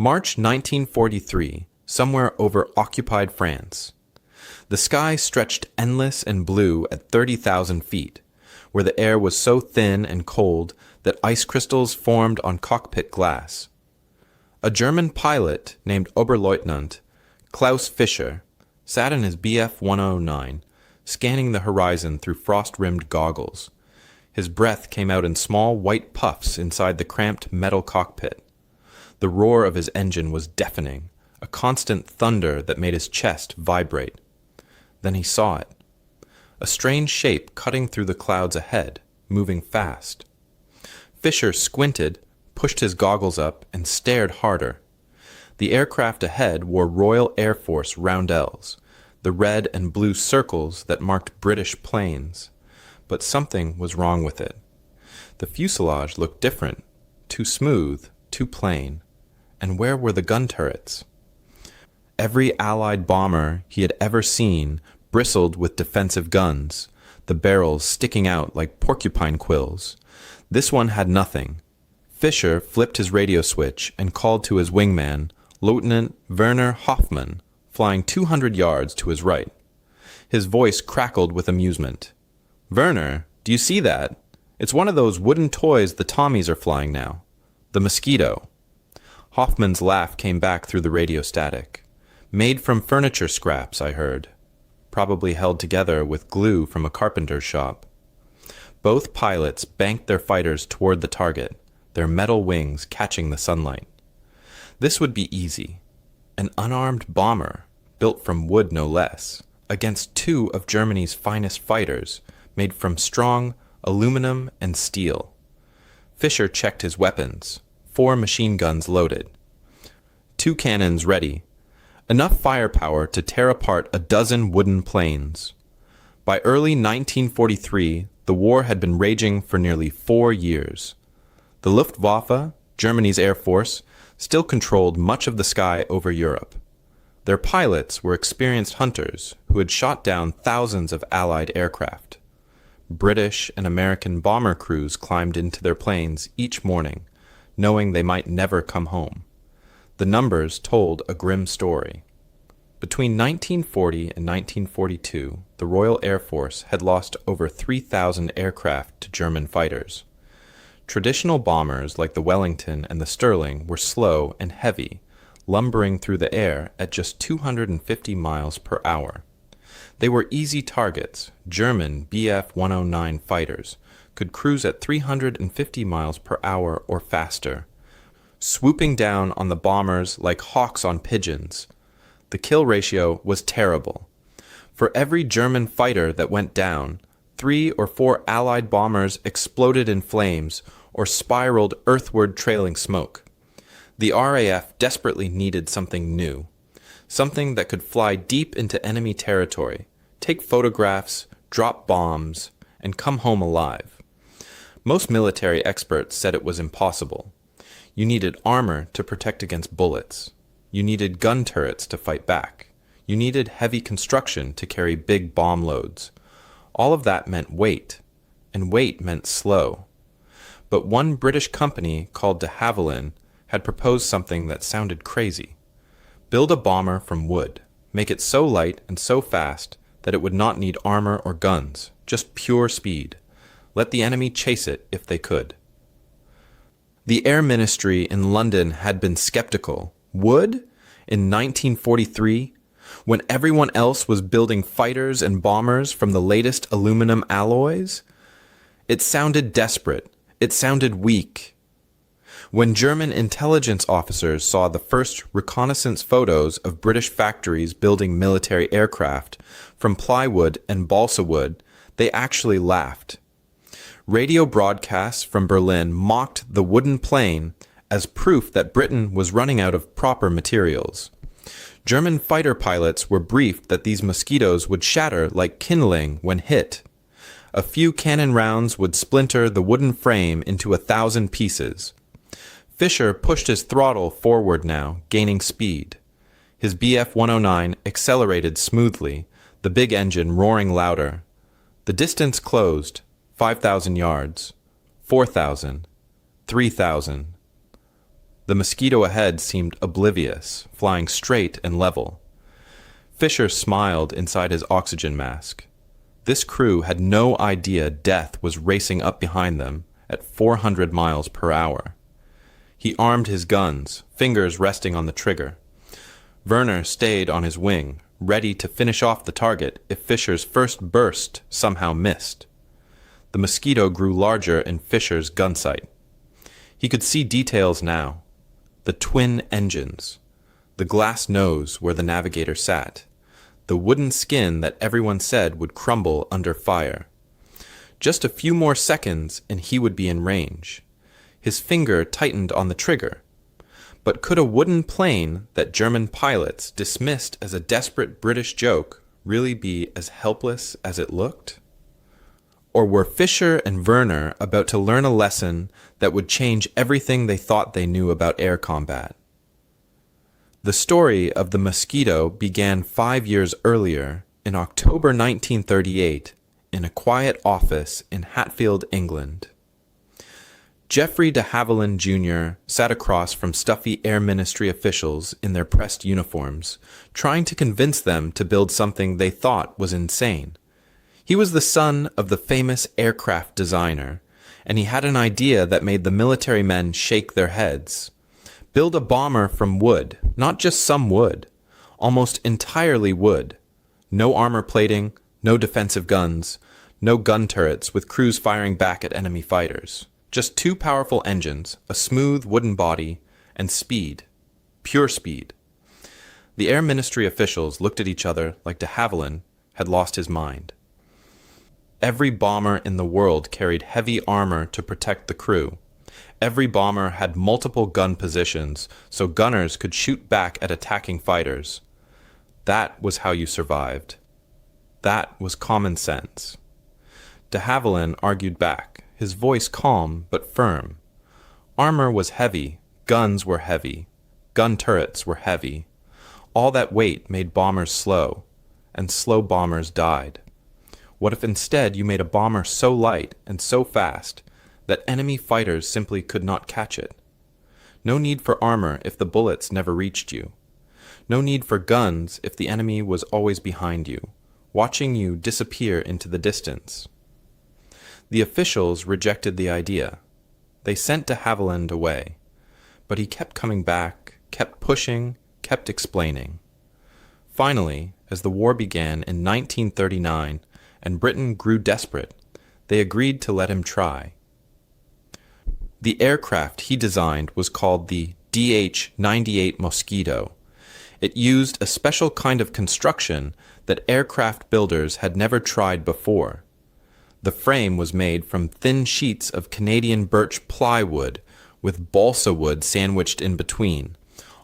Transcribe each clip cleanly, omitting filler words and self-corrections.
March 1943, somewhere over occupied France. The sky stretched endless and blue at 30,000 feet, where the air was so thin and cold that ice crystals formed on cockpit glass. A German pilot named Oberleutnant Klaus Fischer sat in his Bf 109, scanning the horizon through frost-rimmed goggles. His breath came out in small white puffs inside the cramped metal cockpit. The roar of his engine was deafening, a constant thunder that made his chest vibrate. Then he saw it. A strange shape cutting through the clouds ahead, moving fast. Fischer squinted, pushed his goggles up, and stared harder. The aircraft ahead wore Royal Air Force roundels, the red and blue circles that marked British planes. But something was wrong with it. The fuselage looked different, too smooth, too plain. And where were the gun turrets? Every Allied bomber he had ever seen bristled with defensive guns, the barrels sticking out like porcupine quills. This one had nothing. Fischer flipped his radio switch and called to his wingman, Lieutenant Werner Hoffmann, flying 200 yards to his right. His voice crackled with amusement. "Werner, do you see that? It's one of those wooden toys the Tommies are flying now. The Mosquito." Hoffman's laugh came back through the radio static. "Made from furniture scraps, I heard. Probably held together with glue from a carpenter's shop." Both pilots banked their fighters toward the target, their metal wings catching the sunlight. This would be easy. An unarmed bomber, built from wood no less, against two of Germany's finest fighters, made from strong aluminum and steel. Fischer checked his weapons. 4 machine guns loaded. 2 cannons ready. Enough firepower to tear apart a dozen wooden planes. By early 1943, the war had been raging for nearly 4 years. The Luftwaffe, Germany's air force, still controlled much of the sky over Europe. Their pilots were experienced hunters who had shot down thousands of Allied aircraft. British and American bomber crews climbed into their planes each morning, knowing they might never come home. The numbers told a grim story. Between 1940 and 1942, the Royal Air Force had lost over 3,000 aircraft to German fighters. Traditional bombers like the Wellington and the Sterling were slow and heavy, lumbering through the air at just 250 miles per hour. They were easy targets. German Bf 109 fighters could cruise at 350 miles per hour or faster, swooping down on the bombers like hawks on pigeons. The kill ratio was terrible. For every German fighter that went down, 3 or 4 Allied bombers exploded in flames or spiraled earthward trailing smoke. The RAF desperately needed something new, something that could fly deep into enemy territory, take photographs, drop bombs, and come home alive. Most military experts said it was impossible. You needed armor to protect against bullets. You needed gun turrets to fight back. You needed heavy construction to carry big bomb loads. All of that meant weight, and weight meant slow. But one British company called de Havilland had proposed something that sounded crazy. Build a bomber from wood. Make it so light and so fast that it would not need armor or guns, just pure speed. Let the enemy chase it if they could. The Air Ministry in London had been skeptical. Wood? In 1943? When everyone else was building fighters and bombers from the latest aluminum alloys? It sounded desperate. It sounded weak. When German intelligence officers saw the first reconnaissance photos of British factories building military aircraft from plywood and balsa wood, they actually laughed. Radio broadcasts from Berlin mocked the wooden plane as proof that Britain was running out of proper materials. German fighter pilots were briefed that these mosquitoes would shatter like kindling when hit. A few cannon rounds would splinter the wooden frame into 1,000 pieces. Fischer pushed his throttle forward now, gaining speed. His Bf 109 accelerated smoothly, the big engine roaring louder. The distance closed, 5,000 yards, 4,000, 3,000. The Mosquito ahead seemed oblivious, flying straight and level. Fisher smiled inside his oxygen mask. This crew had no idea death was racing up behind them at 400 miles per hour. He armed his guns, fingers resting on the trigger. Werner stayed on his wing, ready to finish off the target if Fisher's first burst somehow missed. The Mosquito grew larger in Fisher's gun sight. He could see details now. The twin engines, the glass nose where the navigator sat, the wooden skin that everyone said would crumble under fire. Just a few more seconds and he would be in range. His finger tightened on the trigger. But could a wooden plane that German pilots dismissed as a desperate British joke really be as helpless as it looked? Or were Fisher and Werner about to learn a lesson that would change everything they thought they knew about air combat? The story of the Mosquito began 5 years earlier, in October 1938, in a quiet office in Hatfield, England. Geoffrey de Havilland Jr. sat across from stuffy Air Ministry officials in their pressed uniforms, trying to convince them to build something they thought was insane. He was the son of the famous aircraft designer, and he had an idea that made the military men shake their heads. Build a bomber from wood, not just some wood, almost entirely wood. No armor plating, no defensive guns, no gun turrets with crews firing back at enemy fighters. Just two powerful engines, a smooth wooden body, and speed. Pure speed. The Air Ministry officials looked at each other like de Havilland had lost his mind. Every bomber in the world carried heavy armor to protect the crew. Every bomber had multiple gun positions, so gunners could shoot back at attacking fighters. That was how you survived. That was common sense. De Havilland argued back, his voice calm but firm. Armor was heavy, guns were heavy, gun turrets were heavy. All that weight made bombers slow, and slow bombers died. What if instead you made a bomber so light and so fast that enemy fighters simply could not catch it? No need for armor if the bullets never reached you. No need for guns if the enemy was always behind you, watching you disappear into the distance. The officials rejected the idea. They sent de Havilland away. But he kept coming back, kept pushing, kept explaining. Finally, as the war began in 1939 and Britain grew desperate, they agreed to let him try. The aircraft he designed was called the DH-98 Mosquito. It used a special kind of construction that aircraft builders had never tried before. The frame was made from thin sheets of Canadian birch plywood with balsa wood sandwiched in between,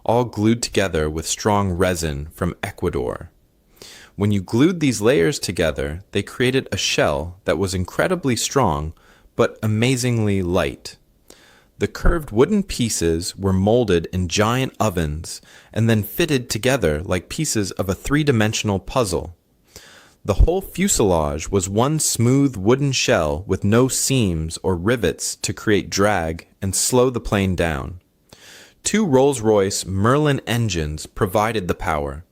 all glued together with strong resin from Ecuador. When you glued these layers together, they created a shell that was incredibly strong but amazingly light. The curved wooden pieces were molded in giant ovens and then fitted together like pieces of a three-dimensional puzzle. The whole fuselage was one smooth wooden shell with no seams or rivets to create drag and slow the plane down. Two Rolls-Royce Merlin engines provided the power.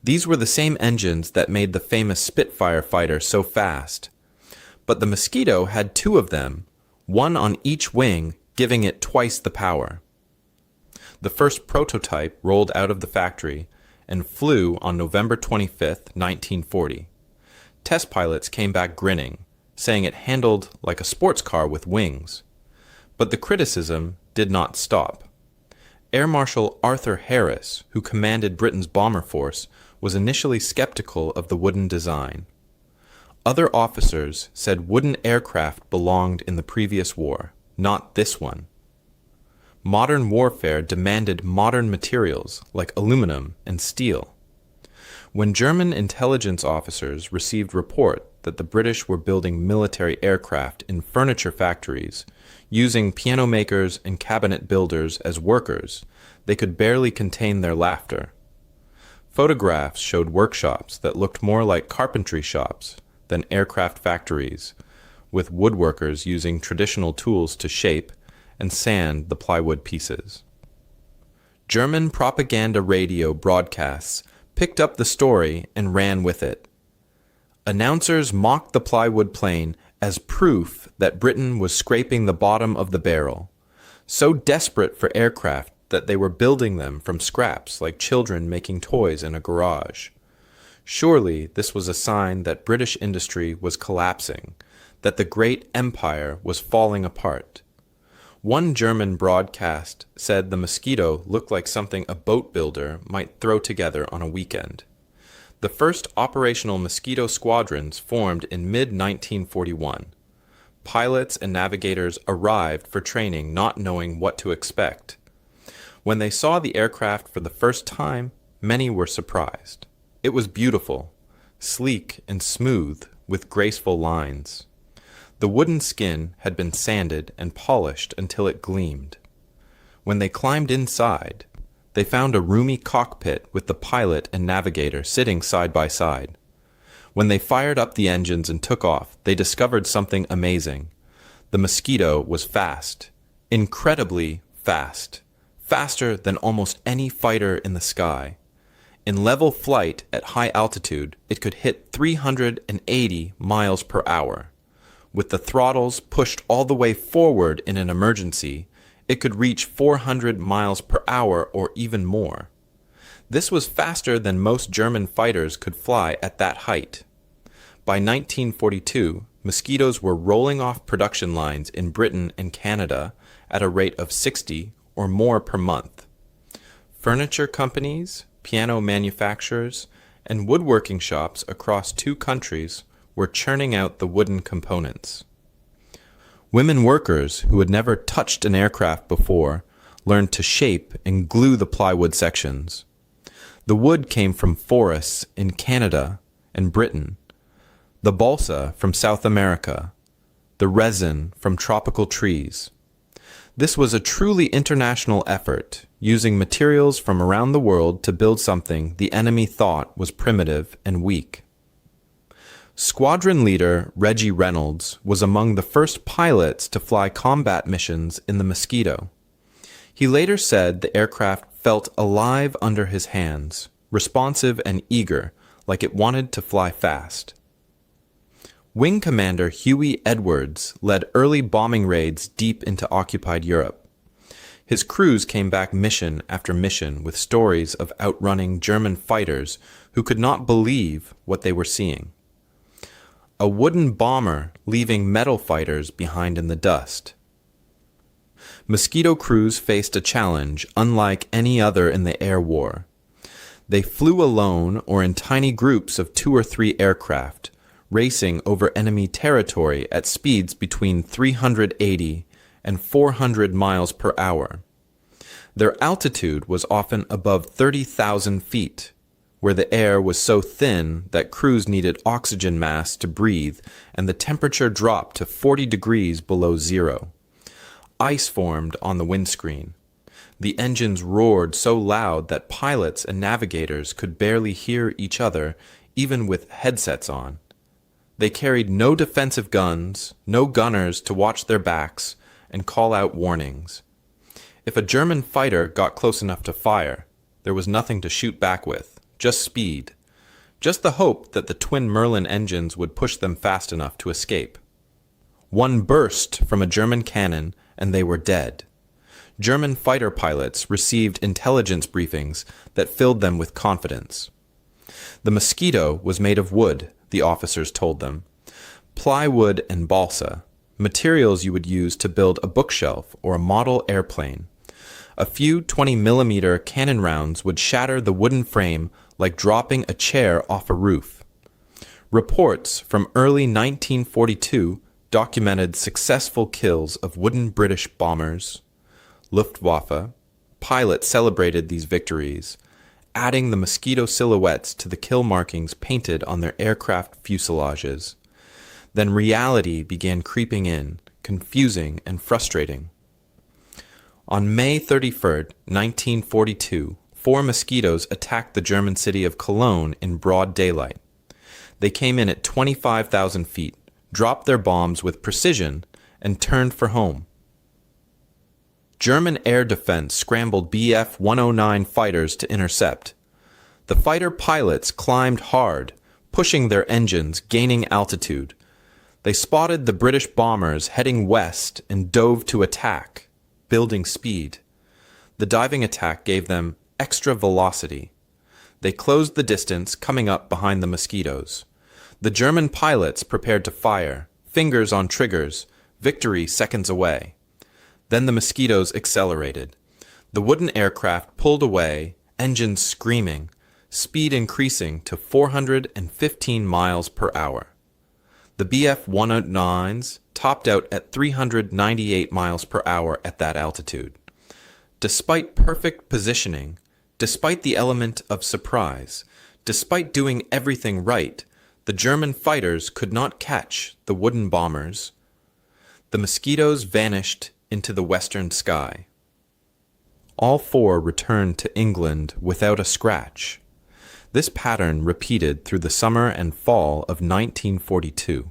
These were the same engines that made the famous Spitfire fighter so fast. But the Mosquito had two of them, one on each wing, giving it twice the power. The first prototype rolled out of the factory and flew on November 25, 1940. Test pilots came back grinning, saying it handled like a sports car with wings. But the criticism did not stop. Air Marshal Arthur Harris, who commanded Britain's bomber force, was initially skeptical of the wooden design. Other officers said wooden aircraft belonged in the previous war, not this one. Modern warfare demanded modern materials like aluminum and steel. When German intelligence officers received report that the British were building military aircraft in furniture factories, using piano makers and cabinet builders as workers, they could barely contain their laughter. Photographs showed workshops that looked more like carpentry shops than aircraft factories, with woodworkers using traditional tools to shape and sand the plywood pieces. German propaganda radio broadcasts picked up the story and ran with it. Announcers mocked the plywood plane as proof that Britain was scraping the bottom of the barrel, so desperate for aircraft that they were building them from scraps like children making toys in a garage. Surely this was a sign that British industry was collapsing, that the great empire was falling apart. One German broadcast said the Mosquito looked like something a boat builder might throw together on a weekend. The first operational Mosquito squadrons formed in mid-1941. Pilots and navigators arrived for training not knowing what to expect. When they saw the aircraft for the first time, many were surprised. It was beautiful, sleek and smooth with graceful lines. The wooden skin had been sanded and polished until it gleamed. When they climbed inside, they found a roomy cockpit with the pilot and navigator sitting side by side. When they fired up the engines and took off, they discovered something amazing. The Mosquito was fast, incredibly fast, faster than almost any fighter in the sky. In level flight at high altitude, it could hit 380 miles per hour. With the throttles pushed all the way forward in an emergency, it could reach 400 miles per hour or even more. This was faster than most German fighters could fly at that height. By 1942, Mosquitoes were rolling off production lines in Britain and Canada at a rate of 60 or more per month. Furniture companies, piano manufacturers, and woodworking shops across 2 countries were churning out the wooden components. Women workers who had never touched an aircraft before learned to shape and glue the plywood sections. The wood came from forests in Canada and Britain, the balsa from South America, the resin from tropical trees. This was a truly international effort, using materials from around the world to build something the enemy thought was primitive and weak. Squadron leader Reggie Reynolds was among the first pilots to fly combat missions in the Mosquito. He later said the aircraft felt alive under his hands, responsive and eager, like it wanted to fly fast. Wing Commander Huey Edwards led early bombing raids deep into occupied Europe. His crews came back mission after mission with stories of outrunning German fighters who could not believe what they were seeing. A wooden bomber leaving metal fighters behind in the dust. Mosquito crews faced a challenge unlike any other in the air war. They flew alone or in tiny groups of 2 or 3 aircraft, racing over enemy territory at speeds between 380 and 400 miles per hour. Their altitude was often above 30,000 feet, where the air was so thin that crews needed oxygen masks to breathe and the temperature dropped to 40 degrees below zero. Ice formed on the windscreen. The engines roared so loud that pilots and navigators could barely hear each other, even with headsets on. They carried no defensive guns, no gunners to watch their backs and call out warnings. If a German fighter got close enough to fire, there was nothing to shoot back with. Just speed. Just the hope that the twin Merlin engines would push them fast enough to escape. One burst from a German cannon and they were dead. German fighter pilots received intelligence briefings that filled them with confidence. The Mosquito was made of wood, the officers told them. Plywood and balsa, materials you would use to build a bookshelf or a model airplane. A few 20-millimeter cannon rounds would shatter the wooden frame like dropping a chair off a roof. Reports from early 1942 documented successful kills of wooden British bombers. Luftwaffe pilots celebrated these victories, adding the Mosquito silhouettes to the kill markings painted on their aircraft fuselages. Then reality began creeping in, confusing and frustrating. On May 31, 1942, 4 Mosquitoes attacked the German city of Cologne in broad daylight. They came in at 25,000 feet, dropped their bombs with precision, and turned for home. German air defense scrambled Bf-109 fighters to intercept. The fighter pilots climbed hard, pushing their engines, gaining altitude. They spotted the British bombers heading west and dove to attack, building speed. The diving attack gave them extra velocity. They closed the distance, coming up behind the Mosquitoes. The German pilots prepared to fire, fingers on triggers, victory seconds away. Then the Mosquitoes accelerated. The wooden aircraft pulled away, engines screaming, speed increasing to 415 miles per hour. The Bf-109s topped out at 398 miles per hour at that altitude. Despite perfect positioning, despite the element of surprise, despite doing everything right, the German fighters could not catch the wooden bombers. The Mosquitoes vanished into the western sky. All four returned to England without a scratch. This pattern repeated through the summer and fall of 1942.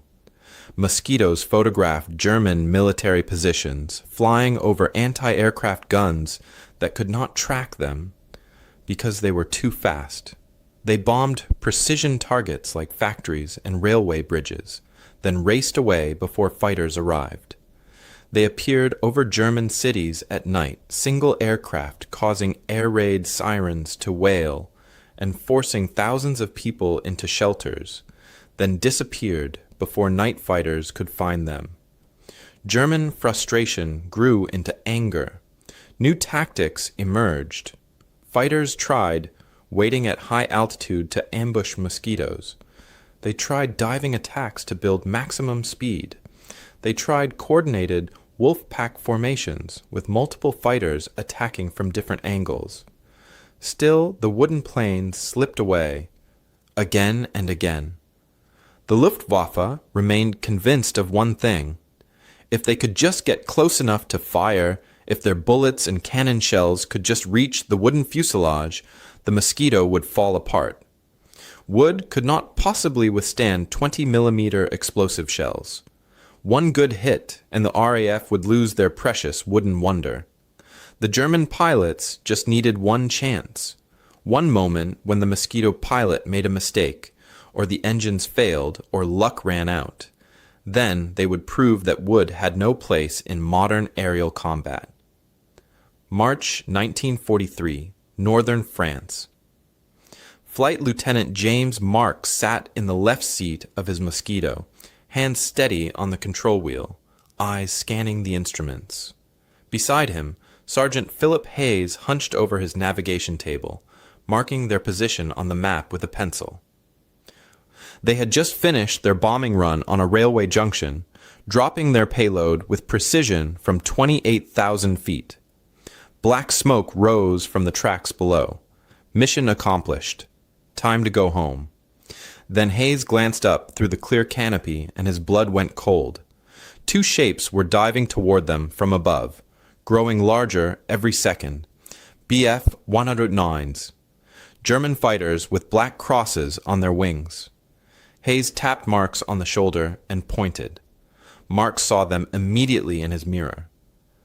Mosquitoes photographed German military positions flying over anti-aircraft guns that could not track them because they were too fast. They bombed precision targets like factories and railway bridges, then raced away before fighters arrived. They appeared over German cities at night, single aircraft causing air raid sirens to wail and forcing thousands of people into shelters, then disappeared before night fighters could find them. German frustration grew into anger. New tactics emerged. Fighters tried waiting at high altitude to ambush Mosquitoes. They tried diving attacks to build maximum speed. They tried coordinated wolf pack formations with multiple fighters attacking from different angles. Still, the wooden planes slipped away, again and again. The Luftwaffe remained convinced of one thing. If they could just get close enough to fire, if their bullets and cannon shells could just reach the wooden fuselage, the Mosquito would fall apart. Wood could not possibly withstand 20mm explosive shells. One good hit, and the RAF would lose their precious wooden wonder. The German pilots just needed one chance, one moment when the Mosquito pilot made a mistake, or the engines failed, or luck ran out. Then they would prove that wood had no place in modern aerial combat. March 1943, Northern France. Flight Lieutenant James Marks sat in the left seat of his Mosquito, hands steady on the control wheel, eyes scanning the instruments. Beside him, Sergeant Philip Hayes hunched over his navigation table, marking their position on the map with a pencil. They had just finished their bombing run on a railway junction, dropping their payload with precision from 28,000 feet. Black smoke rose from the tracks below. Mission accomplished. Time to go home. Then Hayes glanced up through the clear canopy and his blood went cold. Two shapes were diving toward them from above, growing larger every second. Bf-109s. German fighters with black crosses on their wings. Hayes tapped Marks on the shoulder and pointed. Marks saw them immediately in his mirror.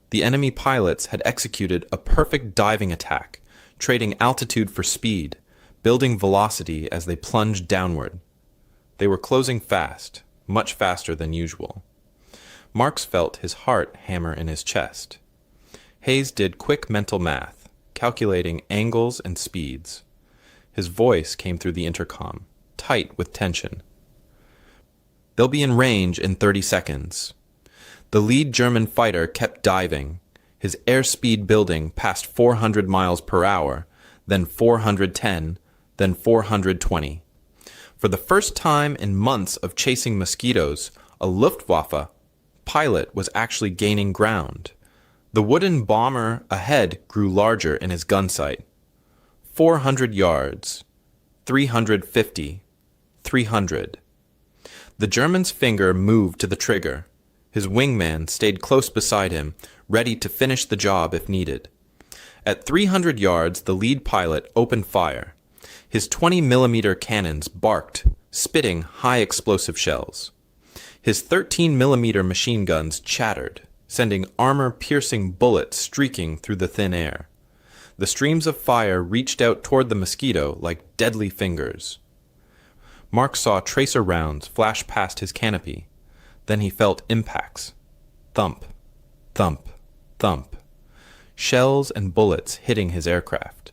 The enemy pilots had executed a perfect diving attack, trading altitude for speed, building velocity as they plunged downward. They were closing fast, much faster than usual. Marks felt his heart hammer in his chest. Hayes did quick mental math, calculating angles and speeds. His voice came through the intercom, tight with tension. They'll be in range in 30 seconds. The lead German fighter kept diving, his airspeed building past 400 miles per hour, then 410, then 420. For the first time in months of chasing Mosquitoes, a Luftwaffe pilot was actually gaining ground. The wooden bomber ahead grew larger in his gun sight. 400 yards, 350, 300. The German's finger moved to the trigger. His wingman stayed close beside him, ready to finish the job if needed. At 300 yards, the lead pilot opened fire. His 20mm cannons barked, spitting high explosive shells. His 13mm machine guns chattered, sending armor-piercing bullets streaking through the thin air. The streams of fire reached out toward the Mosquito like deadly fingers. Mark saw tracer rounds flash past his canopy. Then he felt impacts. Thump, thump, thump. Shells and bullets hitting his aircraft.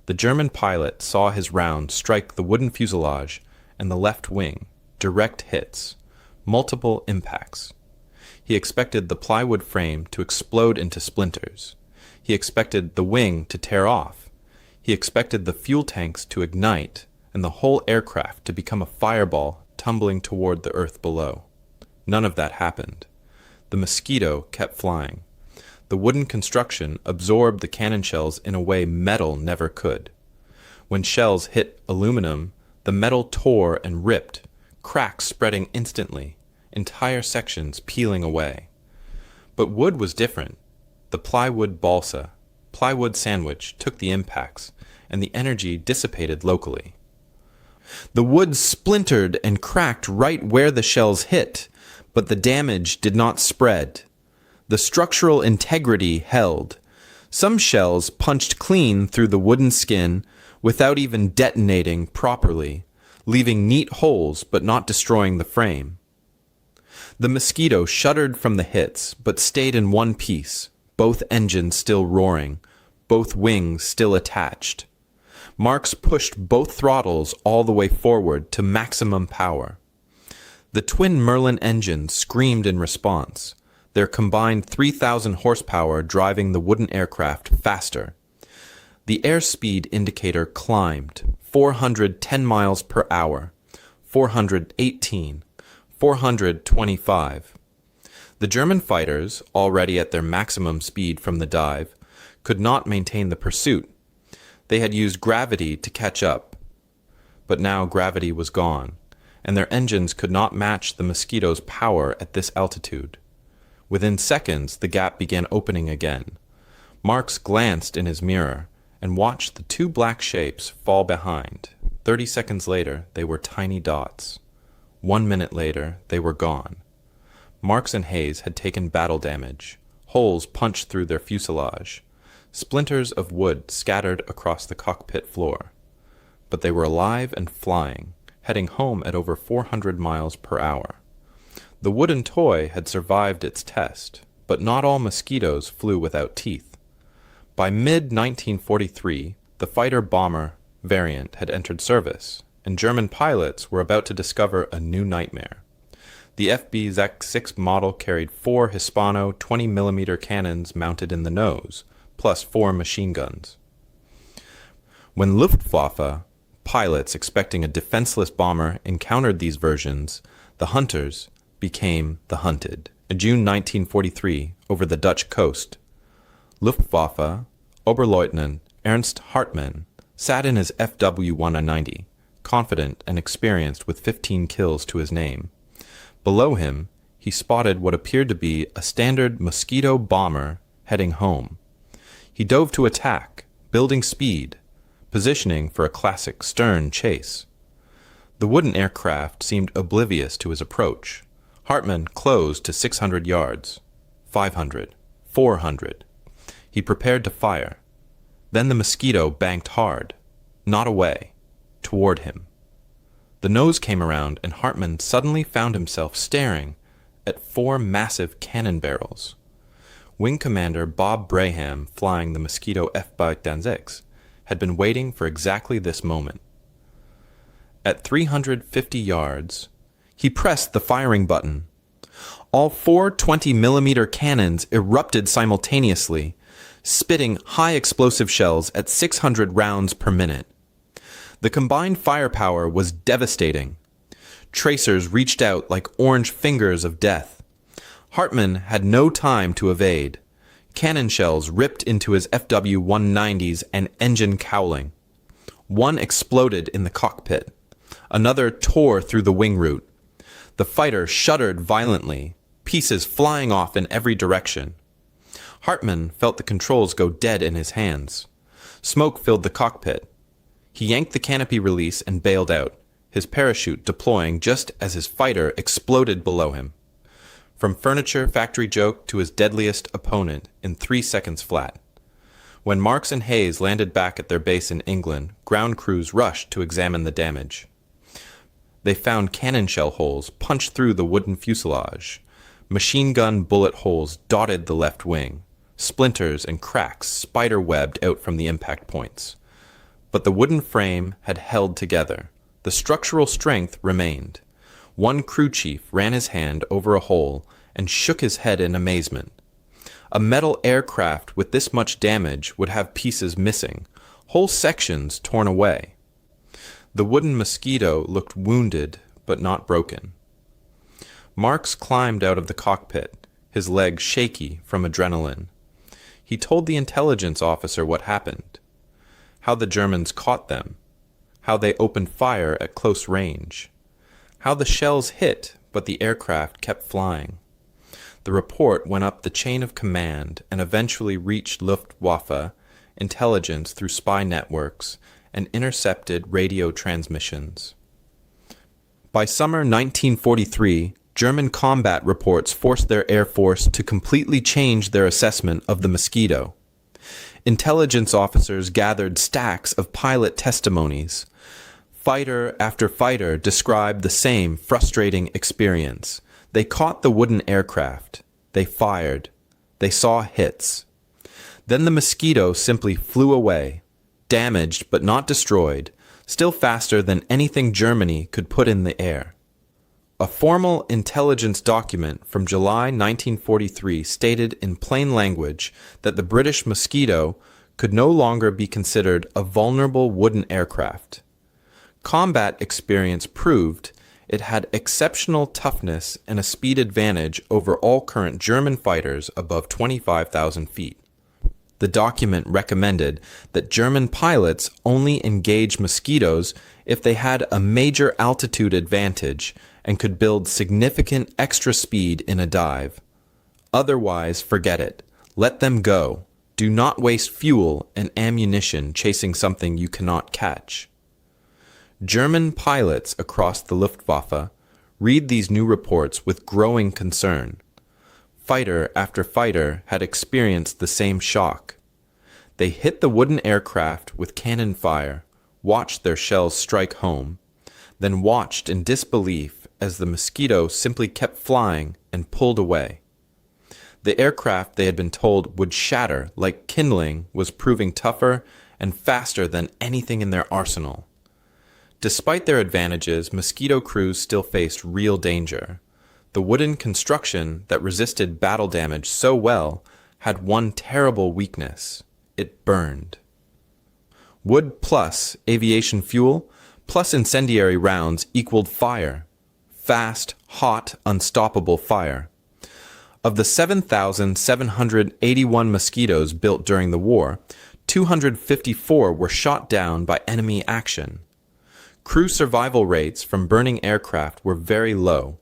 The German pilot saw his round strike the wooden fuselage and the left wing. Direct hits. Multiple impacts. He expected the plywood frame to explode into splinters. He expected the wing to tear off. He expected the fuel tanks to ignite and the whole aircraft to become a fireball tumbling toward the earth below. None of that happened. The Mosquito kept flying. The wooden construction absorbed the cannon shells in a way metal never could. When shells hit aluminum, the metal tore and ripped, cracks spreading instantly, entire sections peeling away. But wood was different. The plywood balsa, plywood sandwich took the impacts, and the energy dissipated locally. The wood splintered and cracked right where the shells hit, but the damage did not spread. The structural integrity held. Some shells punched clean through the wooden skin without even detonating properly, leaving neat holes but not destroying the frame. The Mosquito shuddered from the hits, but stayed in one piece, both engines still roaring, both wings still attached. Marks pushed both throttles all the way forward to maximum power. The twin Merlin engines screamed in response, their combined 3,000 horsepower driving the wooden aircraft faster. The airspeed indicator climbed, 410 miles per hour, 418, 425. The German fighters, already at their maximum speed from the dive, could not maintain the pursuit. They had used gravity to catch up. But now gravity was gone, and their engines could not match the Mosquito's power at this altitude. Within seconds, the gap began opening again. Marks glanced in his mirror and watched the two black shapes fall behind. 30 seconds later, they were tiny dots. 1 minute later, they were gone. Marks and Hayes had taken battle damage. Holes punched through their fuselage. Splinters of wood scattered across the cockpit floor. But they were alive and flying, heading home at over 400 miles per hour. The wooden toy had survived its test, but not all Mosquitoes flew without teeth. By mid-1943, the fighter-bomber variant had entered service, and German pilots were about to discover a new nightmare. The FB-6 model carried 4 Hispano 20mm cannons mounted in the nose, plus 4 machine guns. When Luftwaffe pilots expecting a defenseless bomber encountered these versions, the hunters became the hunted. In June 1943, over the Dutch coast, Luftwaffe Oberleutnant Ernst Hartmann sat in his FW-190, confident and experienced with 15 kills to his name. Below him, he spotted what appeared to be a standard Mosquito bomber heading home. He dove to attack, building speed, positioning for a classic stern chase. The wooden aircraft seemed oblivious to his approach. Hartmann closed to 600 yards, 500, 400. He prepared to fire. Then the Mosquito banked hard, not away, toward him. The nose came around, and Hartmann suddenly found himself staring at 4 massive cannon barrels. Wing Commander Bob Braham, flying the Mosquito FB-6, had been waiting for exactly this moment. At 350 yards, he pressed the firing button. All 4 20mm cannons erupted simultaneously, spitting high explosive shells at 600 rounds per minute. The combined firepower was devastating. Tracers reached out like orange fingers of death. Hartmann had no time to evade. Cannon shells ripped into his FW-190s and engine cowling. One exploded in the cockpit. Another tore through the wing root. The fighter shuddered violently, pieces flying off in every direction. Hartmann felt the controls go dead in his hands. Smoke filled the cockpit. He yanked the canopy release and bailed out, his parachute deploying just as his fighter exploded below him. from furniture factory joke to his deadliest opponent in 3 seconds flat. When Marks and Hayes landed back at their base in England, ground crews rushed to examine the damage. They found cannon shell holes punched through the wooden fuselage. Machine gun bullet holes dotted the left wing. Splinters and cracks spider-webbed out from the impact points. But the wooden frame had held together. The structural strength remained. One crew chief ran his hand over a hole and shook his head in amazement. A metal aircraft with this much damage would have pieces missing, whole sections torn away. The wooden Mosquito looked wounded but not broken. Marks climbed out of the cockpit, his legs shaky from adrenaline. He told the intelligence officer what happened, how the Germans caught them, how they opened fire at close range, how the shells hit but the aircraft kept flying. The report went up the chain of command and eventually reached Luftwaffe intelligence through spy networks and intercepted radio transmissions. By summer 1943, German combat reports forced their air force to completely change their assessment of the Mosquito. Intelligence officers gathered stacks of pilot testimonies. Fighter after fighter described the same frustrating experience. They caught the wooden aircraft. They fired. They saw hits. Then the Mosquito simply flew away, damaged but not destroyed, still faster than anything Germany could put in the air. A formal intelligence document from July 1943 stated in plain language that the British Mosquito could no longer be considered a vulnerable wooden aircraft. Combat experience proved it had exceptional toughness and a speed advantage over all current German fighters above 25,000 feet. The document recommended that German pilots only engage Mosquitoes if they had a major altitude advantage and could build significant extra speed in a dive. Otherwise, forget it. Let them go. Do not waste fuel and ammunition chasing something you cannot catch. German pilots across the Luftwaffe read these new reports with growing concern. Fighter after fighter had experienced the same shock. They hit the wooden aircraft with cannon fire, watched their shells strike home, then watched in disbelief as the Mosquito simply kept flying and pulled away. The aircraft they had been told would shatter like kindling was proving tougher and faster than anything in their arsenal. Despite their advantages, Mosquito crews still faced real danger. The wooden construction that resisted battle damage so well had one terrible weakness. It burned. Wood plus aviation fuel plus incendiary rounds equaled fire. Fast, hot, unstoppable fire. Of the 7,781 Mosquitoes built during the war, 254 were shot down by enemy action. Crew survival rates from burning aircraft were very low.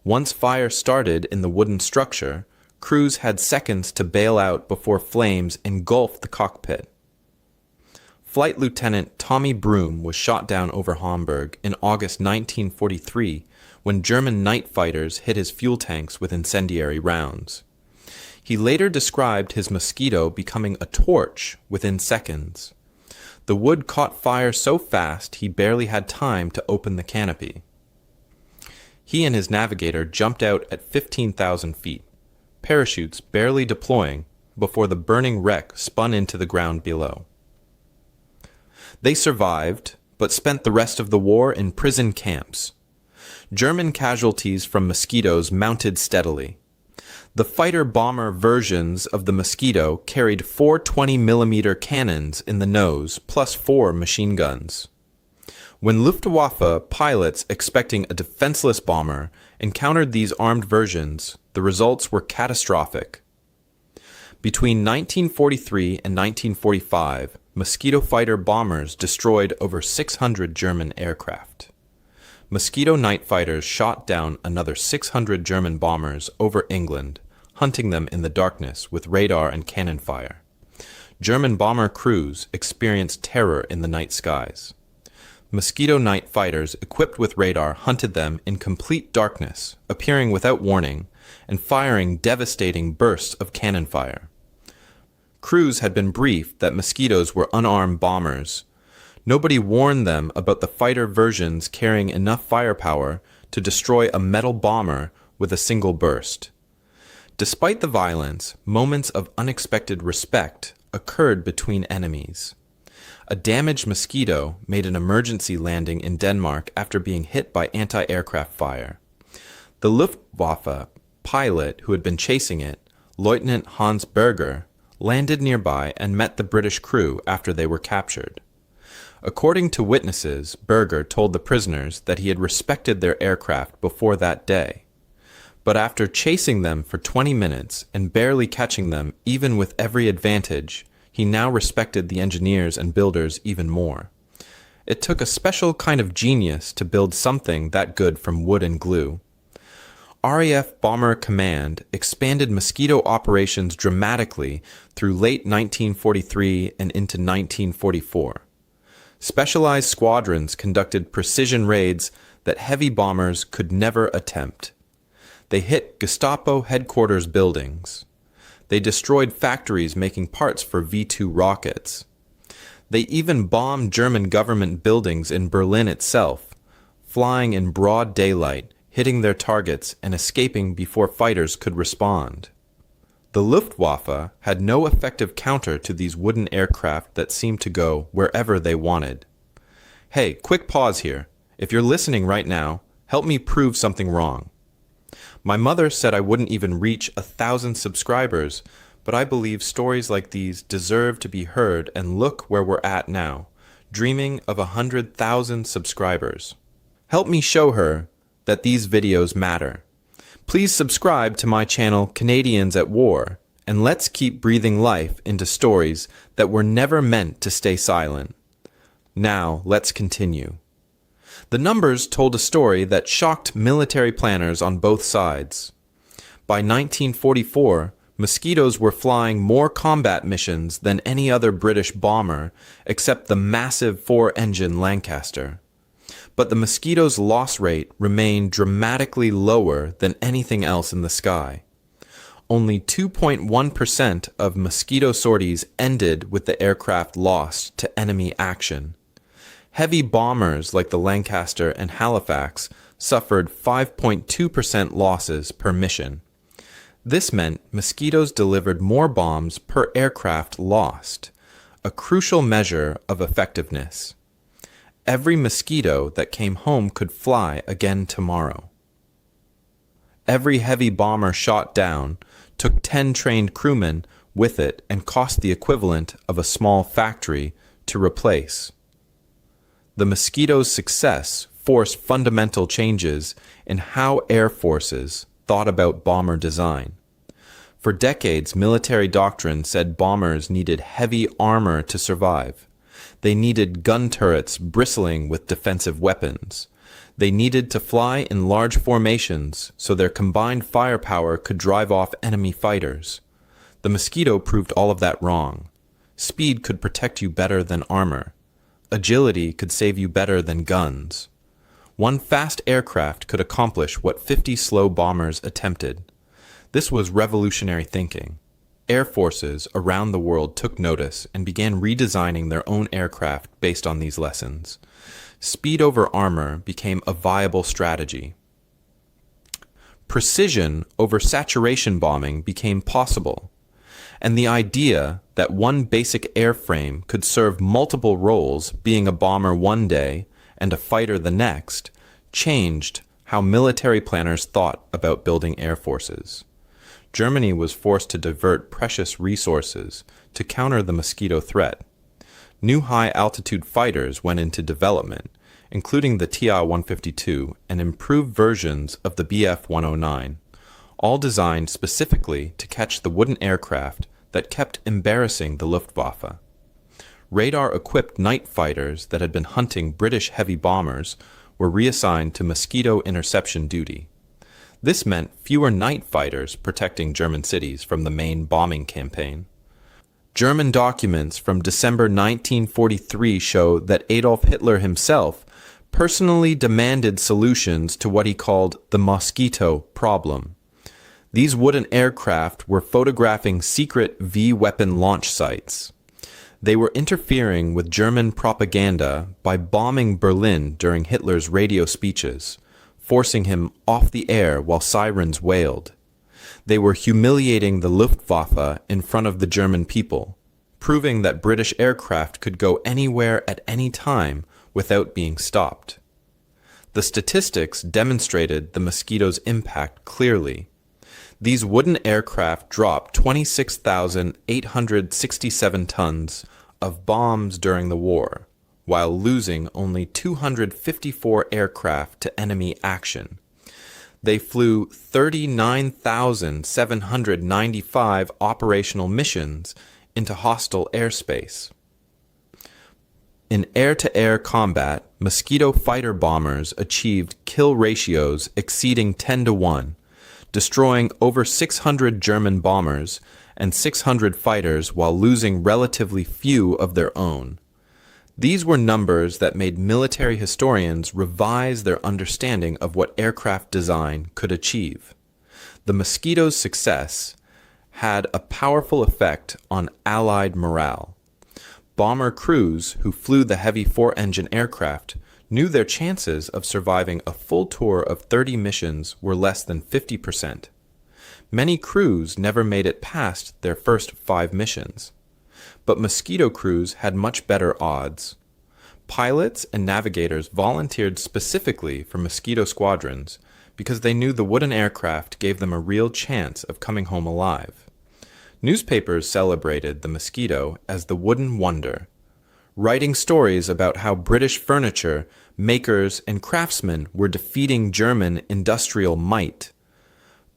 Once fire started in the wooden structure, crews had seconds to bail out before flames engulfed the cockpit. Flight Lieutenant Tommy Broom was shot down over Hamburg in August 1943 when German night fighters hit his fuel tanks with incendiary rounds. He later described his Mosquito becoming a torch within seconds. The wood caught fire so fast he barely had time to open the canopy. He and his navigator jumped out at 15,000 feet, parachutes barely deploying before the burning wreck spun into the ground below. They survived, but spent the rest of the war in prison camps. German casualties from Mosquitoes mounted steadily. The fighter-bomber versions of the Mosquito carried 4 20mm cannons in the nose, plus 4 machine guns. When Luftwaffe pilots expecting a defenseless bomber encountered these armed versions, the results were catastrophic. Between 1943 and 1945, Mosquito fighter bombers destroyed over 600 German aircraft. Mosquito night fighters shot down another 600 German bombers over England, hunting them in the darkness with radar and cannon fire. German bomber crews experienced terror in the night skies. Mosquito night fighters equipped with radar hunted them in complete darkness, appearing without warning, and firing devastating bursts of cannon fire. Crews had been briefed that Mosquitoes were unarmed bombers. Nobody warned them about the fighter versions carrying enough firepower to destroy a metal bomber with a single burst. Despite the violence, moments of unexpected respect occurred between enemies. A damaged Mosquito made an emergency landing in Denmark after being hit by anti-aircraft fire. The Luftwaffe pilot who had been chasing it, Lieutenant Hans Berger, landed nearby and met the British crew after they were captured. According to witnesses, Berger told the prisoners that he had respected their aircraft before that day. But after chasing them for 20 minutes and barely catching them even with every advantage, he now respected the engineers and builders even more. It took a special kind of genius to build something that good from wood and glue. RAF Bomber Command expanded Mosquito operations dramatically through late 1943 and into 1944. Specialized squadrons conducted precision raids that heavy bombers could never attempt. They hit Gestapo headquarters buildings. They destroyed factories making parts for V-2 rockets. They even bombed German government buildings in Berlin itself, flying in broad daylight, hitting their targets and escaping before fighters could respond. The Luftwaffe had no effective counter to these wooden aircraft that seemed to go wherever they wanted. Hey, quick pause here. If you're listening right now, help me prove something wrong. My mother said I wouldn't even reach 1,000 subscribers, but I believe stories like these deserve to be heard, and look where we're at now, dreaming of 100,000 subscribers. Help me show her that these videos matter. Please subscribe to my channel Canadians at War, and let's keep breathing life into stories that were never meant to stay silent. Now, let's continue. The numbers told a story that shocked military planners on both sides. By 1944, Mosquitoes were flying more combat missions than any other British bomber except the massive 4-engine Lancaster. But the Mosquito's loss rate remained dramatically lower than anything else in the sky. Only 2.1% of Mosquito sorties ended with the aircraft lost to enemy action. Heavy bombers like the Lancaster and Halifax suffered 5.2% losses per mission. This meant Mosquitoes delivered more bombs per aircraft lost, a crucial measure of effectiveness. Every Mosquito that came home could fly again tomorrow. Every heavy bomber shot down took 10 trained crewmen with it and cost the equivalent of a small factory to replace. The Mosquito's success forced fundamental changes in how air forces thought about bomber design. For decades, military doctrine said bombers needed heavy armor to survive. They needed gun turrets bristling with defensive weapons. They needed to fly in large formations so their combined firepower could drive off enemy fighters. The Mosquito proved all of that wrong. Speed could protect you better than armor. Agility could save you better than guns. One fast aircraft could accomplish what 50 slow bombers attempted. This was revolutionary thinking. Air forces around the world took notice and began redesigning their own aircraft based on these lessons. Speed over armor became a viable strategy. Precision over saturation bombing became possible, and the idea that one basic airframe could serve multiple roles, being a bomber one day and a fighter the next, changed how military planners thought about building air forces. Germany was forced to divert precious resources to counter the Mosquito threat. New high-altitude fighters went into development, including the TI-152 and improved versions of the Bf-109, all designed specifically to catch the wooden aircraft that kept embarrassing the Luftwaffe. Radar-equipped night fighters that had been hunting British heavy bombers were reassigned to Mosquito interception duty. This meant fewer night fighters protecting German cities from the main bombing campaign. German documents from December 1943 show that Adolf Hitler himself personally demanded solutions to what he called the Mosquito problem. These wooden aircraft were photographing secret V-weapon launch sites. They were interfering with German propaganda by bombing Berlin during Hitler's radio speeches, forcing him off the air while sirens wailed. They were humiliating the Luftwaffe in front of the German people, proving that British aircraft could go anywhere at any time without being stopped. The statistics demonstrated the Mosquito's impact clearly. These wooden aircraft dropped 26,867 tons of bombs during the war, while losing only 254 aircraft to enemy action. They flew 39,795 operational missions into hostile airspace. In air-to-air combat, Mosquito fighter bombers achieved kill ratios exceeding 10-to-1, destroying over 600 German bombers and 600 fighters while losing relatively few of their own. These were numbers that made military historians revise their understanding of what aircraft design could achieve. The Mosquito's success had a powerful effect on Allied morale. Bomber crews who flew the heavy four-engine aircraft knew their chances of surviving a full tour of 30 missions were less than 50%. Many crews never made it past their first 5 missions. But Mosquito crews had much better odds. Pilots and navigators volunteered specifically for Mosquito squadrons because they knew the wooden aircraft gave them a real chance of coming home alive. Newspapers celebrated the Mosquito as the wooden wonder, writing stories about how British furniture makers and craftsmen were defeating German industrial might.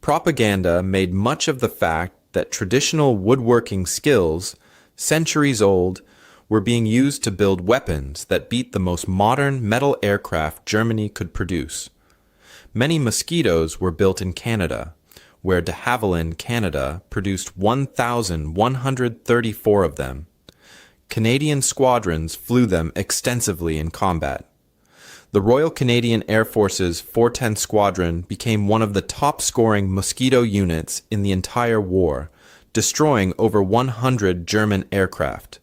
Propaganda made much of the fact that traditional woodworking skills, centuries old, were being used to build weapons that beat the most modern metal aircraft Germany could produce. Many Mosquitoes were built in Canada, where de Havilland, Canada, produced 1,134 of them. Canadian squadrons flew them extensively in combat. The Royal Canadian Air Force's 410 Squadron became one of the top-scoring Mosquito units in the entire war, destroying over 100 German aircraft.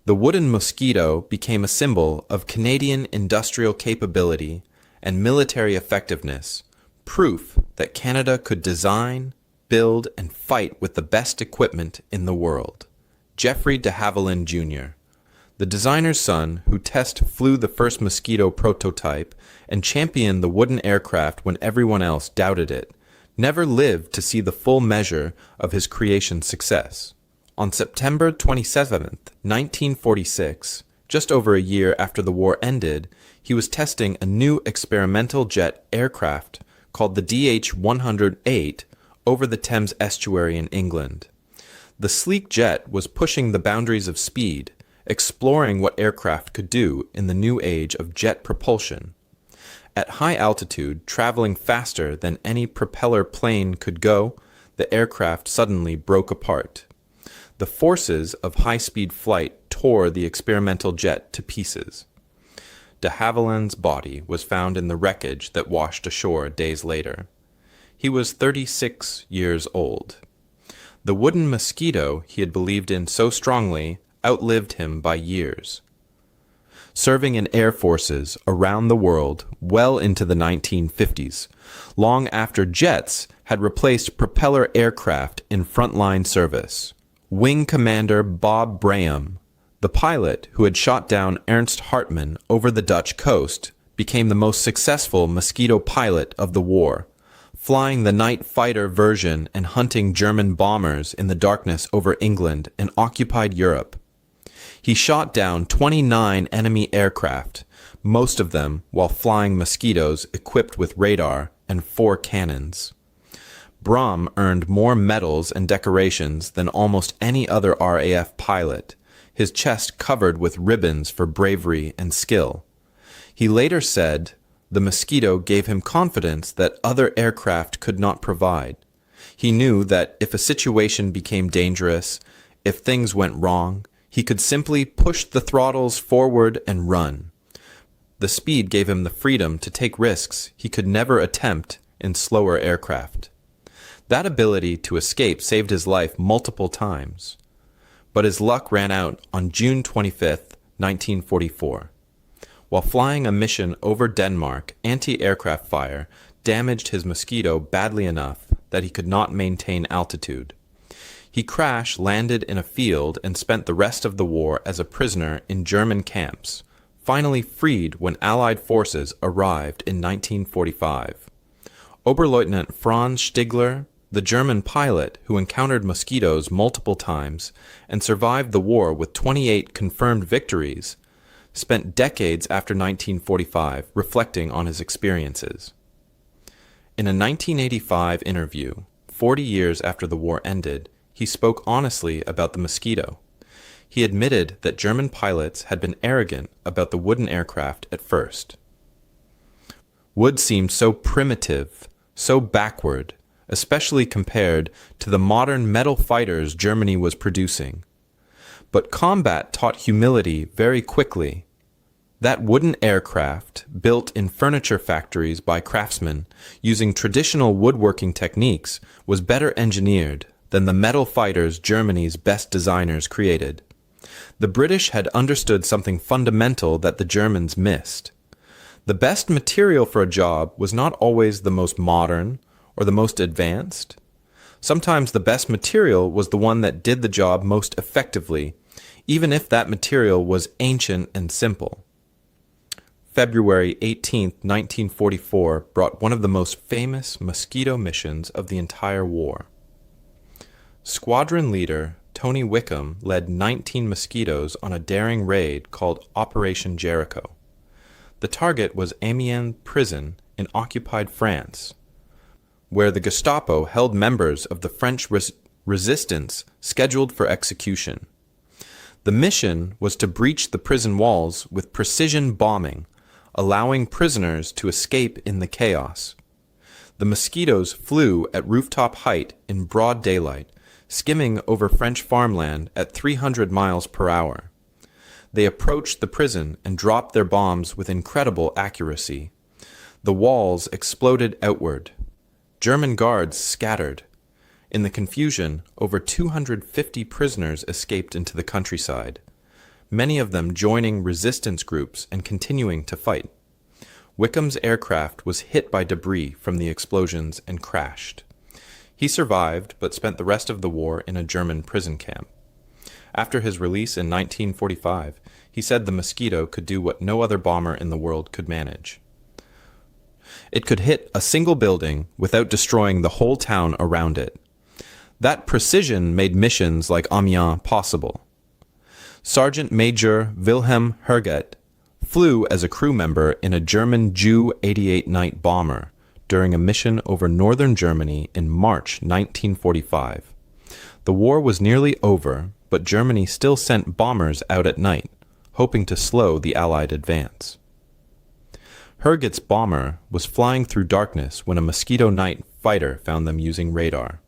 The wooden Mosquito became a symbol of Canadian industrial capability and military effectiveness, proof that Canada could design, build, and fight with the best equipment in the world. Geoffrey de Havilland Jr., the designer's son who flew the first Mosquito prototype and championed the wooden aircraft when everyone else doubted it, never lived to see the full measure of his creation's success. On September 27, 1946, just over a year after the war ended, he was testing a new experimental jet aircraft called the DH-108 over the Thames estuary in England. The sleek jet was pushing the boundaries of speed, exploring what aircraft could do in the new age of jet propulsion. At high altitude, traveling faster than any propeller plane could go, the aircraft suddenly broke apart. The forces of high-speed flight tore the experimental jet to pieces. De Havilland's body was found in the wreckage that washed ashore days later. He was 36 years old. The wooden Mosquito he had believed in so strongly outlived him by years. Serving in air forces around the world well into the 1950s, long after jets had replaced propeller aircraft in frontline service. Wing Commander Bob Braham, the pilot who had shot down Ernst Hartmann over the Dutch coast, became the most successful Mosquito pilot of the war, flying the night fighter version and hunting German bombers in the darkness over England and occupied Europe. He shot down 29 enemy aircraft, most of them while flying Mosquitoes equipped with radar and 4 cannons. Brahm earned more medals and decorations than almost any other RAF pilot, his chest covered with ribbons for bravery and skill. He later said, "The Mosquito gave him confidence that other aircraft could not provide. He knew that if a situation became dangerous, if things went wrong, he could simply push the throttles forward and run. The speed gave him the freedom to take risks he could never attempt in slower aircraft." That ability to escape saved his life multiple times. But his luck ran out on June 25, 1944. While flying a mission over Denmark, anti-aircraft fire damaged his Mosquito badly enough that he could not maintain altitude. He crash-landed in a field and spent the rest of the war as a prisoner in German camps, finally freed when Allied forces arrived in 1945. Oberleutnant Franz Stigler, the German pilot who encountered mosquitoes multiple times and survived the war with 28 confirmed victories, spent decades after 1945 reflecting on his experiences. In a 1985 interview, 40 years after the war ended, he spoke honestly about the Mosquito. He admitted that German pilots had been arrogant about the wooden aircraft at first. Wood seemed so primitive, so backward, especially compared to the modern metal fighters Germany was producing. But combat taught humility very quickly. That wooden aircraft, built in furniture factories by craftsmen using traditional woodworking techniques, was better engineered than the metal fighters Germany's best designers created. The British had understood something fundamental that the Germans missed. The best material for a job was not always the most modern or the most advanced. Sometimes the best material was the one that did the job most effectively, even if that material was ancient and simple. February 18, 1944 brought one of the most famous Mosquito missions of the entire war. Squadron leader Tony Wickham led 19 Mosquitoes on a daring raid called Operation Jericho. The target was Amiens prison in occupied France, where the Gestapo held members of the French resistance scheduled for execution. The mission was to breach the prison walls with precision bombing, allowing prisoners to escape in the chaos. The Mosquitoes flew at rooftop height in broad daylight, skimming over French farmland at 300 miles per hour. They approached the prison and dropped their bombs with incredible accuracy. The walls exploded outward. German guards scattered. In the confusion, over 250 prisoners escaped into the countryside, many of them joining resistance groups and continuing to fight. Wickham's aircraft was hit by debris from the explosions and crashed. He survived, but spent the rest of the war in a German prison camp. After his release in 1945, he said the Mosquito could do what no other bomber in the world could manage. It could hit a single building without destroying the whole town around it. That precision made missions like Amiens possible. Sergeant Major Wilhelm Herget flew as a crew member in a German Ju-88 night bomber during a mission over northern Germany in March 1945. The war was nearly over, but Germany still sent bombers out at night, hoping to slow the Allied advance. Herget's bomber was flying through darkness when a Mosquito night fighter found them using radar.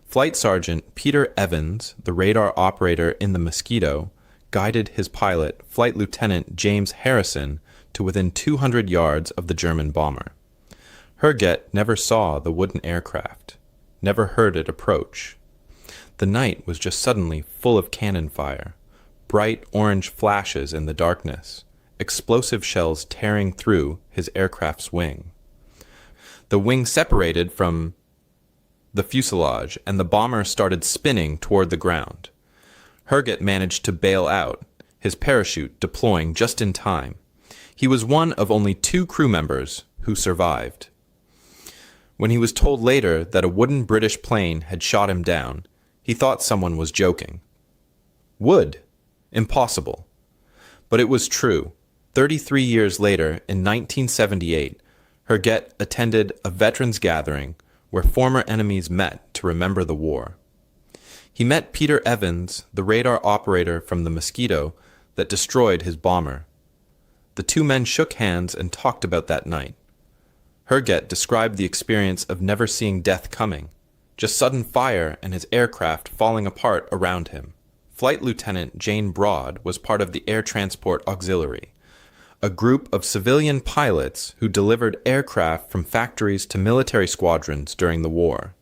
Flight Sergeant Peter Evans, the radar operator in the Mosquito, guided his pilot, Flight Lieutenant James Harrison, to within 200 yards of the German bomber. Herget never saw the wooden aircraft, never heard it approach. The night was just suddenly full of cannon fire, bright orange flashes in the darkness, explosive shells tearing through his aircraft's wing. The wing separated from the fuselage, and the bomber started spinning toward the ground. Herget managed to bail out, his parachute deploying just in time. He was one of only 2 crew members who survived. When he was told later that a wooden British plane had shot him down, he thought someone was joking. Wood? Impossible. But it was true. 33 years later, in 1978, Herget attended a veterans gathering where former enemies met to remember the war. He met Peter Evans, the radar operator from the Mosquito that destroyed his bomber. The 2 men shook hands and talked about that night. Herget described the experience of never seeing death coming, just sudden fire and his aircraft falling apart around him. Flight Lieutenant Jane Broad was part of the Air Transport Auxiliary, a group of civilian pilots who delivered aircraft from factories to military squadrons during the war.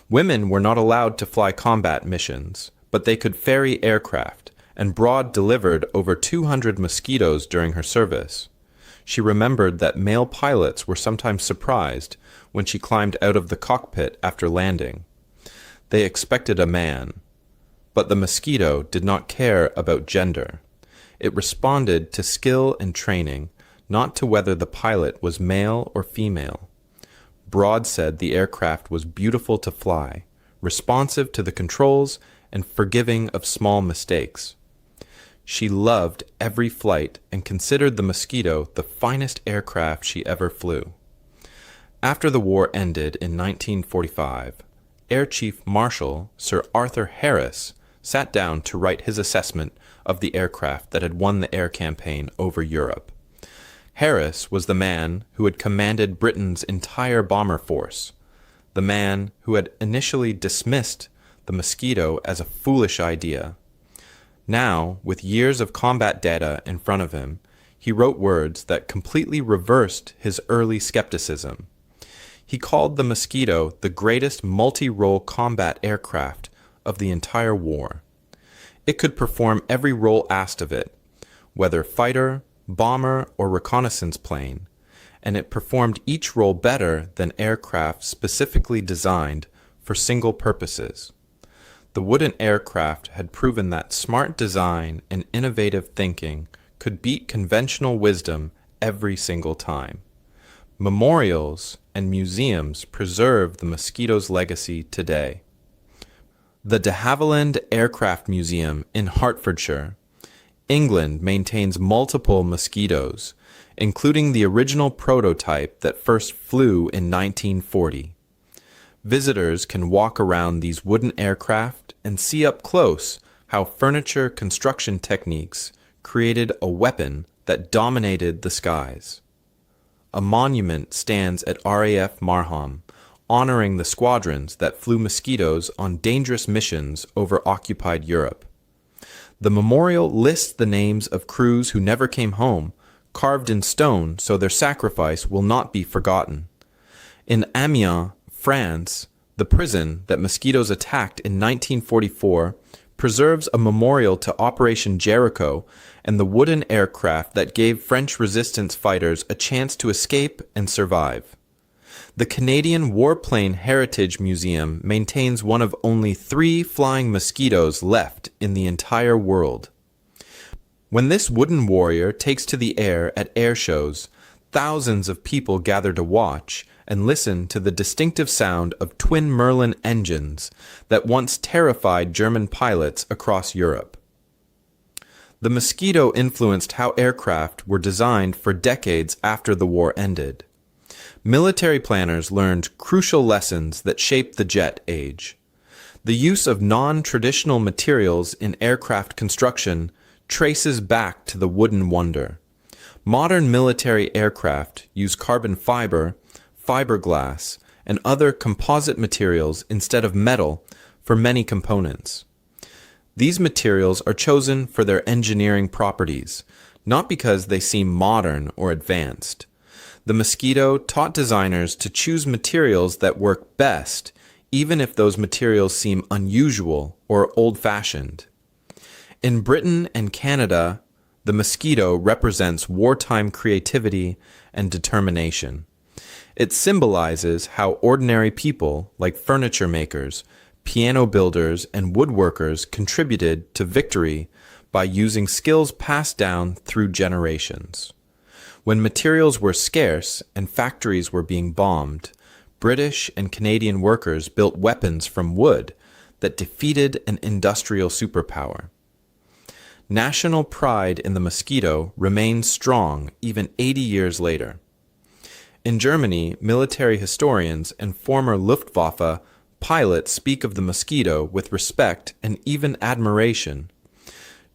Women were not allowed to fly combat missions, but they could ferry aircraft, and Broad delivered over 200 Mosquitoes during her service. She remembered that male pilots were sometimes surprised when she climbed out of the cockpit after landing. They expected a man, but the Mosquito did not care about gender. It responded to skill and training, not to whether the pilot was male or female. Broad said the aircraft was beautiful to fly, responsive to the controls, and forgiving of small mistakes. She loved every flight and considered the Mosquito the finest aircraft she ever flew. After the war ended in 1945, Air Chief Marshal Sir Arthur Harris sat down to write his assessment of the aircraft that had won the air campaign over Europe. Harris was the man who had commanded Britain's entire bomber force, the man who had initially dismissed the Mosquito as a foolish idea. Now, with years of combat data in front of him, he wrote words that completely reversed his early skepticism. He called the Mosquito the greatest multi-role combat aircraft of the entire war. It could perform every role asked of it, whether fighter, bomber, or reconnaissance plane, and it performed each role better than aircraft specifically designed for single purposes. The wooden aircraft had proven that smart design and innovative thinking could beat conventional wisdom every single time. Memorials and museums preserve the Mosquito's legacy today. The de Havilland Aircraft Museum in Hertfordshire, England, maintains multiple Mosquitoes, including the original prototype that first flew in 1940. Visitors can walk around these wooden aircraft and see up close how furniture construction techniques created a weapon that dominated the skies. A monument stands at RAF Marham, honoring the squadrons that flew Mosquitoes on dangerous missions over occupied Europe. The memorial lists the names of crews who never came home, carved in stone so their sacrifice will not be forgotten. In Amiens, France, the prison that Mosquitoes attacked in 1944 preserves a memorial to Operation Jericho and the wooden aircraft that gave French resistance fighters a chance to escape and survive. The Canadian Warplane Heritage Museum maintains one of only 3 flying Mosquitoes left in the entire world. When this wooden warrior takes to the air at air shows, thousands of people gather to watch and listen to the distinctive sound of twin Merlin engines that once terrified German pilots across Europe. The Mosquito influenced how aircraft were designed for decades after the war ended. Military planners learned crucial lessons that shaped the jet age. The use of non-traditional materials in aircraft construction traces back to the wooden wonder. Modern military aircraft use carbon fiber, fiberglass, and other composite materials instead of metal for many components. These materials are chosen for their engineering properties, not because they seem modern or advanced. The Mosquito taught designers to choose materials that work best, even if those materials seem unusual or old-fashioned. In Britain and Canada, the Mosquito represents wartime creativity and determination. It symbolizes how ordinary people, like furniture makers, piano builders, and woodworkers, contributed to victory by using skills passed down through generations. When materials were scarce and factories were being bombed, British and Canadian workers built weapons from wood that defeated an industrial superpower. National pride in the Mosquito remains strong even 80 years later. In Germany, military historians and former Luftwaffe pilots speak of the Mosquito with respect and even admiration.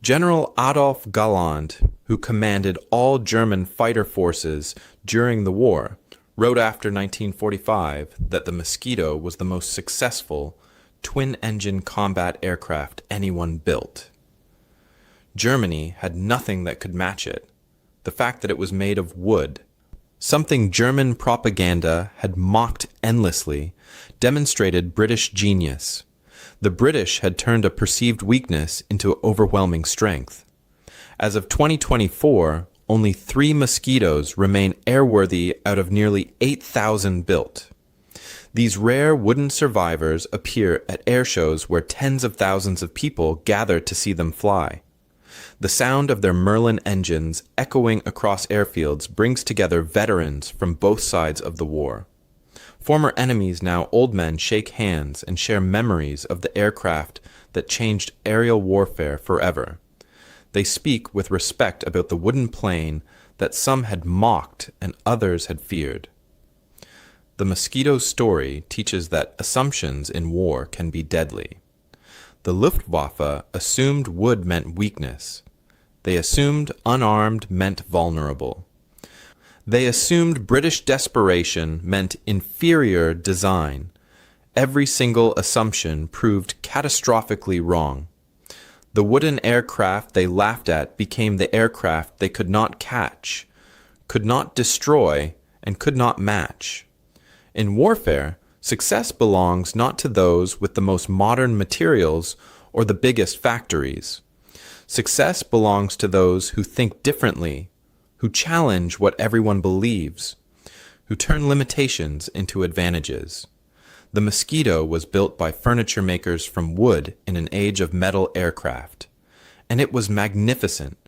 General Adolf Galland, who commanded all German fighter forces during the war, wrote after 1945 that the Mosquito was the most successful twin-engine combat aircraft anyone built. Germany had nothing that could match it. The fact that it was made of wood, Something German propaganda had mocked endlessly demonstrated British genius. The British had turned a perceived weakness into overwhelming strength. As of 2024, only 3 Mosquitoes remain airworthy out of nearly 8,000 built. These rare wooden survivors appear at air shows where tens of thousands of people gather to see them fly. The sound of their Merlin engines echoing across airfields brings together veterans from both sides of the war. Former enemies, now old men, shake hands and share memories of the aircraft that changed aerial warfare forever. They speak with respect about the wooden plane that some had mocked and others had feared. The Mosquito's story teaches that assumptions in war can be deadly. The Luftwaffe assumed wood meant weakness. They assumed unarmed meant vulnerable. They assumed British desperation meant inferior design. Every single assumption proved catastrophically wrong. The wooden aircraft they laughed at became the aircraft they could not catch, could not destroy, and could not match. In warfare, success belongs not to those with the most modern materials or the biggest factories. Success belongs to those who think differently, who challenge what everyone believes, who turn limitations into advantages. The Mosquito was built by furniture makers from wood in an age of metal aircraft, and it was magnificent.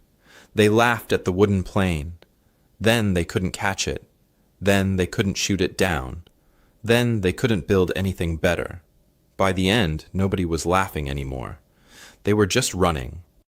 They laughed at the wooden plane. Then they couldn't catch it. Then they couldn't shoot it down. Then they couldn't build anything better. By the end, nobody was laughing anymore. They were just running.